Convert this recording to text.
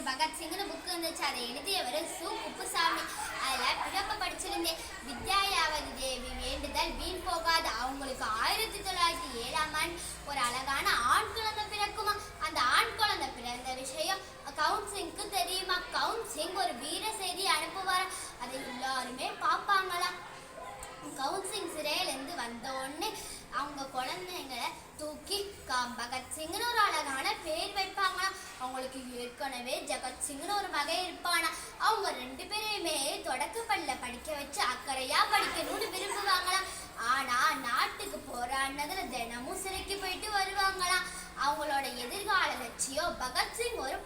பகத்சிங்னு book இருந்துச்சு. அதை எழுதியவர் சு குப்புசாமி. அதில் பிறப்பை படிச்சிருந்தேன். வித்யாயாவதி தேவி வேண்டுதல் வீண் போகாது. அவங்களுக்கு 1907ஆம் ஆண்டு ஒரு அழகான ஆண் குழந்தை பிறக்குமா. அந்த ஆண் குழந்தை பிறந்த விஷயம் கவுன்சிங்க்கு தெரியுமா. கவுன்சிங் ஒரு வீர செய்தி அனுப்புவார். அதை எல்லாருமே பார்ப்பாங்களாம். கவுன்சிங் சிறையிலேருந்து வந்த உடனே அவங்க குழந்தைங்களை தூக்கி பகத்சிங்னு ஒரு அழகான பேர் வைப்பாங்களாம். அவங்களுக்கு ஏற்கனவே ஜகத்சிங்னு ஒரு மகன் இருப்பானா. அவங்க 2 பேரையுமே தொடக்கப்பள்ளியில படிக்க வச்சு அக்கறையா படிக்கணும்னு விரும்புவாங்களாம். ஆனா நாட்டுக்கு போராடினதுல தினமும் சிறைக்கு போயிட்டு வருவாங்களாம். அவங்களோட எதிர்கால லட்சியம் பகத்சிங் ஒரு